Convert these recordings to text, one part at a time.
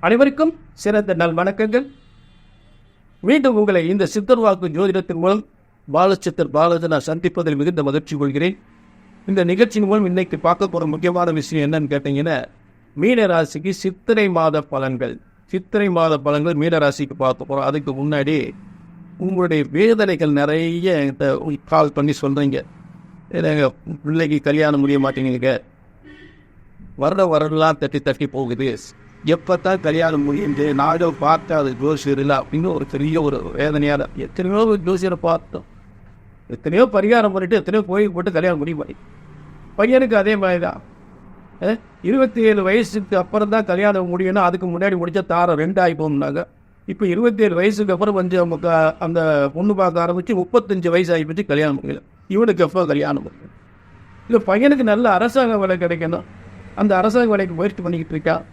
அனைவருக்கும் சிறந்த நல் வணக்கங்கள். மீண்டும் உங்களை இந்த சித்தர் வாக்கு ஜோதிடத்தின் மூலம் பாலச்சித்தர் பாலாஜி நான் சந்திப்பதில் மிகுந்த மகிழ்ச்சி கொள்கிறேன். இந்த நிகழ்ச்சியின் மூலம் இன்னைக்கு பார்க்க போகிற முக்கியமான விஷயம் என்னன்னு கேட்டீங்கன்னா, மீனராசிக்கு சித்திரை மாத பலன்கள். சித்திரை மாத பலன்கள் மீனராசிக்கு பார்க்க போகிறோம். அதுக்கு முன்னாடி உங்களுடைய வேதனைகள் நிறைய கால் பண்ணி சொல்கிறீங்க. எங்கள் பிள்ளைக்கு கல்யாணம் முடிய மாட்டேங்குங்க, வரலாம் தட்டி தட்டி போகுது, எப்போ தான் கல்யாணம் முடியுது, நானும் பார்த்தா அது ஜோசியர் இல்லை அப்படின்னு ஒரு பெரிய ஒரு வேதனையாக. எத்தனையோ ஜோசியரை பார்த்தோம், எத்தனையோ பரிகாரம் பண்ணிட்டு எத்தனையோ கோயில் போட்டு கல்யாணம் முடியும் பண்ணி. பையனுக்கு அதே மாதிரி தான் 27 வயசுக்கு அப்புறம் தான் கல்யாணம் முடியணும். அதுக்கு முன்னாடி முடிச்சா தாரம் 2 ஆகி போகணுன்னாங்க. இப்போ 27 வயசுக்கு அப்புறம் கொஞ்சம் அந்த பொண்ணு பார்க்க ஆரம்பித்து 35 வயசு ஆகி போச்சு, கல்யாணம் முடியல. இவனுக்கு எப்போ கல்யாணம் முடியும்? இல்லை, பையனுக்கு நல்ல அரசாங்க வேலை கிடைக்கணும். அந்த அரசாங்க வேலைக்கு முயற்சி பண்ணிக்கிட்டு இருக்கான்,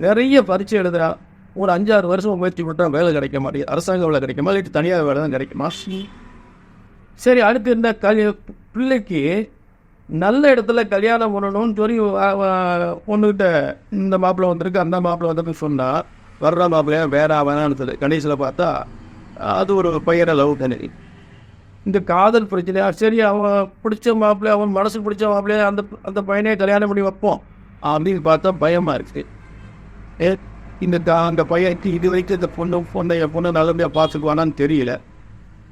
நிறைய பரீட்சை எழுதுறான். ஒரு 5-6 வருஷம் முயற்சி பண்ணுறான், வேலை கிடைக்க மாட்டேங்குது. அரசாங்க வேலை கிடைக்குமா இல்லை தனியார் வேலை தான் கிடைக்குமா? சரி, அடுத்து இந்த பிள்ளைக்கு நல்ல இடத்துல கல்யாணம் பண்ணணும்னு சொல்லி பொண்ணுக்கிட்ட இந்த மாப்பிள்ளை வந்திருக்கு அந்த மாப்பிள்ளை வந்திருக்கு சொன்னால், வர்ற மாப்பிள்ளையா வேற வேணான்னு கணேசில் பார்த்தா அது ஒரு பையனை லவ் பண்ணி இந்த காதல் பிரச்சனையா. சரி, அவன் பிடிச்ச மாப்பிள்ளைய, அவன் மனசுக்கு பிடிச்ச மாப்பிள்ளைய அந்த பையனே கல்யாணம் பண்ணி வைப்போம் அப்படின்னு பார்த்தா பயமாக இருக்குது. அந்த பையனுக்கு இது வரைக்கும் இந்த பொண்ணை நல்லபடியாக பார்த்துக்குவானான்னு தெரியல.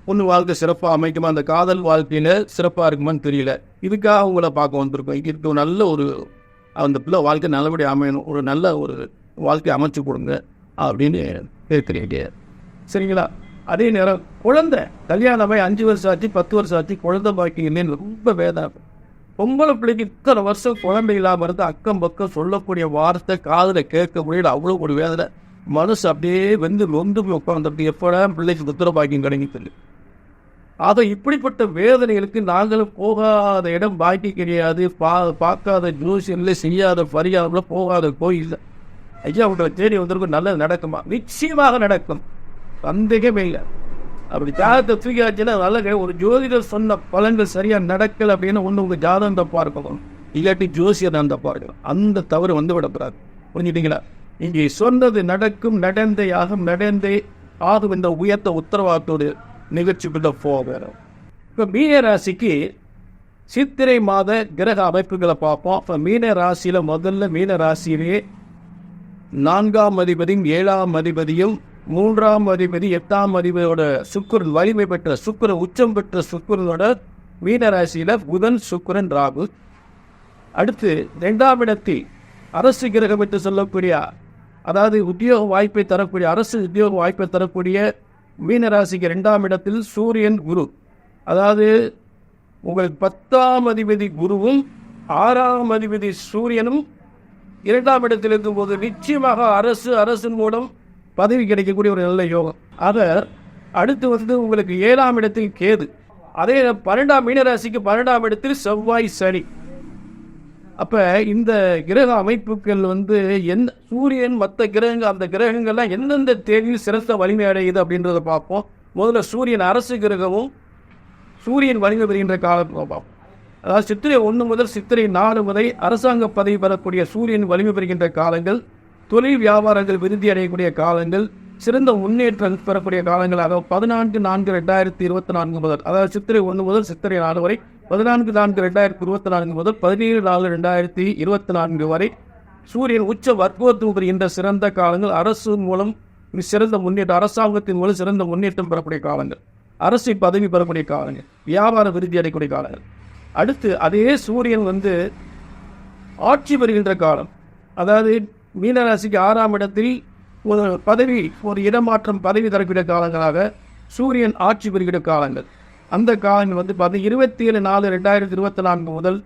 பொண்ணு வாழ்க்கை சிறப்பாக அமைக்குமா, அந்த காதல் வாழ்க்கையில் சிறப்பாக இருக்குமான்னு தெரியல. இதுக்காக அவங்கள பார்க்க வந்திருக்கோம். இதுக்கு நல்ல ஒரு அந்த பிள்ளை வாழ்க்கை நல்லபடியாக அமையணும், ஒரு நல்ல ஒரு வாழ்க்கை அமைச்சு கொடுங்க அப்படின்னு கேட்குறீங்க. சரிங்களா? அதே நேரம் குழந்தை கல்யாணமாய் 5 வருஷம் ஆச்சு, 10 வருஷம் ஆச்சு, குழந்தை பாக்கி இல்லைன்னு ரொம்ப வேதனை. பொம்பளை பிள்ளைக்கு இத்தனை வருஷம் குழந்தை இல்லாமல் இருந்து அக்கம் பக்கம் சொல்லக்கூடிய வார்த்தை காதில் கேட்க முடியல, அவ்வளோ ஒரு வேதனை. மனசு அப்படியே நொந்து உட்காந்துட்டு எப்படா பிள்ளைக்கு புத்திர பாக்கியம் கிடைக்குது. அதை இப்படிப்பட்ட வேதனைகளுக்கு நாங்களும் போகாத இடம் பாக்கி கிடையாது, பார்க்காத ஜோசியர்ல செய்யாத பரிகாரம்ல போகாத கோயில். ஐயா, உங்களை தேடி வந்திருக்கும், நல்லது நடக்குமா? நிச்சயமாக நடக்கும், சந்தேகமே இல்லை. அப்படி ஜாதகத்தை தூக்கியாச்சுன்னா நல்ல ஒரு ஜோதிடர் சொன்ன பலன்கள் சரியா நடக்கல அப்படின்னு ஒன்று உங்க ஜாதகத்தை பார்க்கணும், இல்லாட்டி ஜோசியர் அந்த பார்க்கணும். அந்த தவறு விடக்கூடாது. புரிஞ்சுட்டீங்களா? இங்கே சொன்னது நடக்கும், நடந்தே ஆகும், நடந்தே ஆகும் இந்த உயர்த்த உத்தரவாதத்தோடு நிகழ்ச்சிக்குள்ள போகிறோம். இப்போ மீனராசிக்கு சித்திரை மாத கிரக அமைப்புகளை பார்ப்போம். இப்போ மீனராசியில முதல்ல மீனராசியிலே 4ஆம் அதிபதியும் 7ஆம் அதிபதியும் 3ஆம் அதிபதி 8ஆம் அதிபதியோட சுக்கிரன், வலிமை பெற்ற சுக்கிரன், உச்சம் பெற்ற சுக்கிரனோட மீனராசியில புதன், சுக்கிரன், ராகு. அடுத்து 2ஆம் இடத்தில் அரசு கிரகம் என்று சொல்லக்கூடிய, அதாவது உத்தியோக வாய்ப்பை தரக்கூடிய, அரசு உத்தியோக வாய்ப்பை தரக்கூடிய மீனராசிக்கு 2ஆம் இடத்தில் சூரியன், குரு. அதாவது உங்கள் 10ஆம் அதிபதி குருவும் 6ஆம் அதிபதி சூரியனும் 2ஆம் இடத்தில் இருக்கும்போது நிச்சயமாக அரசின் மூலம் பதவி கிடைக்கக்கூடிய ஒரு நல்ல யோகம். அதை அடுத்து உங்களுக்கு 7ஆம் இடத்தில் கேது. அதே 12ஆம் மீனராசிக்கு 12ஆம் இடத்தில் செவ்வாய், சனி. அப்ப இந்த கிரக அமைப்புகள் என்ன சூரியன் மற்ற கிரகங்கள், அந்த கிரகங்கள்லாம் எந்தெந்த தேதியில் சிறந்த வலிமை அடையுது அப்படின்றத பார்ப்போம். முதல்ல சூரியன் அரசு கிரகமும் சூரியன் வலிமை பெறுகின்ற காலம் பார்ப்போம். அதாவது சித்திரை 1 முதல் சித்திரை 4 வரை அரசாங்க பதவி பெறக்கூடிய சூரியன் வலிமை பெறுகின்ற காலங்கள், தொழில் வியாபாரங்கள் விருத்தி அடையக்கூடிய காலங்கள், சிறந்த முன்னேற்றம் பெறக்கூடிய காலங்கள். அதாவது 14/4/2024 முதல், அதாவது சித்திரை 1 முதல் சித்திரை 4 வரை, 14/4/2024 முதல் 17/4/2024 வரை சூரியன் உச்ச வர்க்கோத்துவம் பெறுகின்ற சிறந்த காலங்கள். அரசு மூலம் சிறந்த முன்னேற்றம், அரசாங்கத்தின் மூலம் சிறந்த முன்னேற்றம் பெறக்கூடிய காலங்கள், அரசு பதவி பெறக்கூடிய காலங்கள், வியாபார விருத்தி அடையக்கூடிய காலங்கள். அடுத்து அதே சூரியன் ஆட்சி பெறுகின்ற காலம். அதாவது மீனராசிக்கு 6ஆம் இடத்தில் ஒரு பதவி, ஒரு இடமாற்றம், பதவி தரக்கூடிய காலங்களாக சூரியன் ஆட்சி பெறுகிற காலங்கள். அந்த காலங்கள் 27/4/2024 முதல்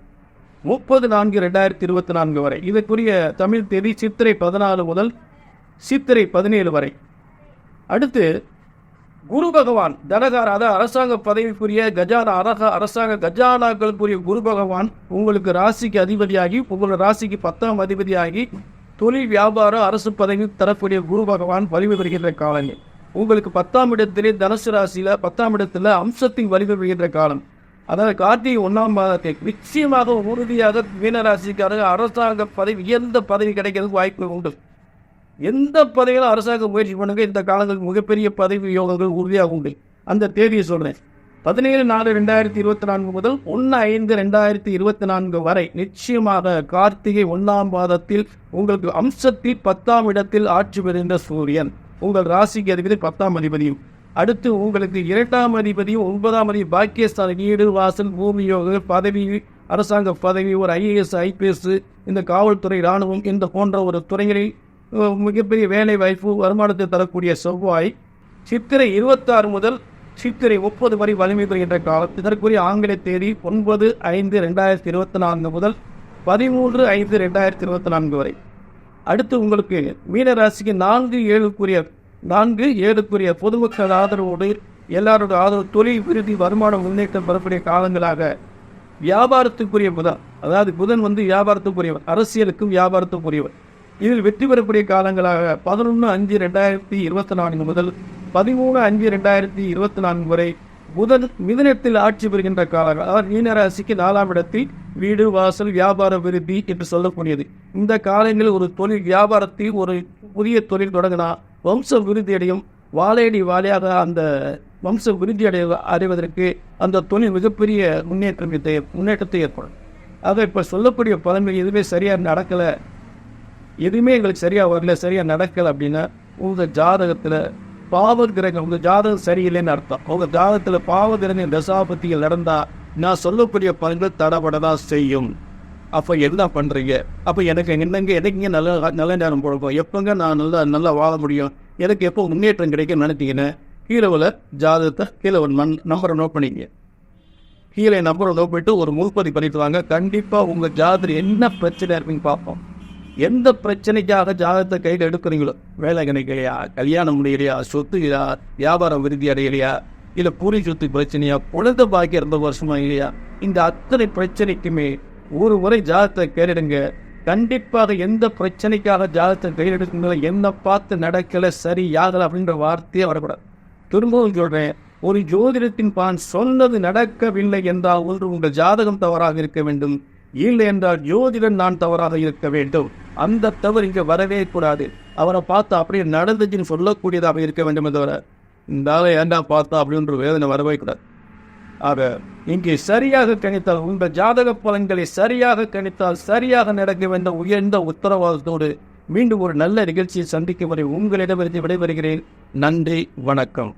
30/4/2024 வரை. இதற்குரிய தமிழ் தேதி சித்திரை 14 முதல் சித்திரை 17 வரை. அடுத்து குரு பகவான் தனகார, அதாவது அரசாங்க பதவிக்குரிய கஜானா, அரசாங்க கஜானாக்களுக்குரிய குரு பகவான் உங்களுக்கு ராசிக்கு அதிபதியாகி, உங்களோட ராசிக்கு 10ஆம் அதிபதியாகி தொழில் வியாபாரம் அரசு பதவி தரக்கூடிய குரு பகவான் வலிமை பெறுகின்ற காலங்கள். உங்களுக்கு 10ஆம் இடத்திலே தனுசு ராசியில 10ஆம் இடத்துல அம்சத்தின் வலிமை பெறுகின்ற காலம். அதாவது கார்த்திகை 1ஆம் மாதத்தை நிச்சயமாக உறுதியாக மீனராசிக்காரங்க அரசாங்க பதவி, உயர்ந்த பதவி கிடைக்கிறதுக்கு வாய்ப்பு உண்டு. எந்த பதவியிலும் அரசாங்க முயற்சி பண்ணுங்க, இந்த காலங்களுக்கு மிகப்பெரிய பதவி யோகங்கள் உறுதியாக உண்டு. அந்த தேதியை சொல்றேன். 17/4/2024 முதல் 1/5/2024 வரை நிச்சயமாக கார்த்திகை 1ஆம் பாதத்தில் உங்களுக்கு அம்சத்தில் 10ஆம் இடத்தில் ஆட்சி பெறுகின்ற சூரியன் உங்கள் ராசிக்கு அதிபதி 10ஆம் அதிபதியும், அடுத்து உங்களுக்கு 2ஆம் அதிபதியும் 9ஆம் அதிபதி பாக்கியஸ்தான வீடு வாசல் பூமி யோக பதவி, அரசாங்க பதவி, ஒரு IAS IPS, இந்த காவல்துறை இராணுவம் இந்த போன்ற ஒரு துறைகளில் மிகப்பெரிய வேலை வாய்ப்பு வருமானத்தை தரக்கூடிய செவ்வாய் சித்திரை 26 முதல் சித்திரை 30 வரை வலிமை பெறுகின்ற காலம். இதற்குரிய ஆங்கில தேதி 9/5/2024 முதல் 13/5/2024 வரை. அடுத்து உங்களுக்கு மீனராசிக்கு 4/7க்குரிய பொதுமக்கள் ஆதரவோடு எல்லாரோட ஆதரவு, தொழில் விருதி, வருமான முன்னேற்றம் பெறக்கூடிய காலங்களாக வியாபாரத்துக்குரிய புதன், அதாவது புதன் வியாபாரத்துக்குரியவர், அரசியலுக்கும் வியாபாரத்துக்குரியவர், இதில் வெற்றி பெறக்கூடிய காலங்களாக 11/5/2024 முதல் 13/5/2024 வரை புதன் மிதுனத்தில் ஆட்சி பெறுகின்ற காலங்கள். அதாவது மீனராசிக்கு 4ஆம் இடத்தில் வீடு வாசல் வியாபார விருத்தி என்று சொல்லக்கூடியது. இந்த காலங்களில் ஒரு தொழில் வியாபாரத்தில் ஒரு புதிய தொழில் தொடங்கினா வம்ச விருத்தி அடையும். வாழையடி வாழையாக அந்த வம்ச விருத்தி அடைவதற்கு அந்த தொழில் மிகப்பெரிய முன்னேற்றத்தை ஏற்படும். ஆக இப்போ சொல்லக்கூடிய பலன்கள் எதுவுமே சரியாக நடக்கலை, எதுவுமே எங்களுக்கு சரியாக வரல, சரியாக நடக்கலை அப்படின்னா உங்கள் ஜாதகத்தில் பாவ கிரகம், உங்கள் ஜாதகம் சரியில்லைன்னு அர்த்தம். உங்கள் ஜாதகத்தில் பாவ கிரக தசாபத்திகள் நடந்தால் நான் சொல்லக்கூடிய பலன்கள் தடபடதான் செய்யும். அப்போ என்ன பண்ணுறீங்க? அப்போ எனக்கு எதுங்க நல்ல நேரம் போடுவோம், எப்போங்க நான் நல்லா வாழ முடியும், எனக்கு எப்போ முன்னேற்றம் கிடைக்கும் நினைத்தீங்கன்னு கீழே உள்ள ஜாதகத்தை கீழே ஒரு நம்பரை நோட் பண்ணிக்க. கீழே நம்பரை நோட் பண்ணிட்டு ஒரு முன்பதி பண்ணிட்டு வாங்க. கண்டிப்பாக உங்கள் ஜாதகம் என்ன பிரச்சனை இருக்குன்னு பார்ப்போம். எந்த பிரச்சனைக்காக ஜாதகத்தை கையில் எடுக்கிறீங்களோ, வேலை கிடைக்கலையா, கல்யாணம் முடியலையா, சொத்து இல்லையா, வியாபாரம் விருத்தி அடையலையா, இல்லை பூரி சொத்து பிரச்சனையா, குழந்தை பாக்கி 2 வருஷமா இல்லையா, இந்த அத்தனை பிரச்சனைக்குமே ஒரு முறை ஜாதகத்தை கையிடுங்க. கண்டிப்பாக எந்த பிரச்சனைக்காக ஜாதகத்தை கையில் எடுக்குங்களோ என்ன பார்த்து நடக்கலை, சரி யாகலை அப்படின்ற வார்த்தையே வரக்கூடாது. திரும்பவும் சொல்கிறேன், ஒரு ஜோதிடத்தின் பான் சொன்னது நடக்கவில்லை என்றால் ஒன்று உங்கள் ஜாதகம் தவறாக இருக்க வேண்டும், இல்லை என்றால் ஜோதிடன் நான் தவறாக இருக்க வேண்டும். அந்த தவறு இங்கே வரவே கூடாது. அவரை பார்த்து அப்படியே நடந்துச்சுன்னு சொல்லக்கூடியதாக இருக்க வேண்டும் தவிர இந்த ஆளை ஏண்டா பார்த்தா அப்படின்ற வேதனை வரவே கூடாது. ஆக இங்கே சரியாக கணித்தால், உங்கள் ஜாதக பலன்களை சரியாக கணித்தால் சரியாக நடக்க வேண்டும் உயர்ந்த உத்தரவாதத்தோடு மீண்டும் ஒரு நல்ல நிகழ்ச்சியை சந்திக்கும் வரை உங்களிடமிருந்து விடைபெறுகிறேன். நன்றி, வணக்கம்.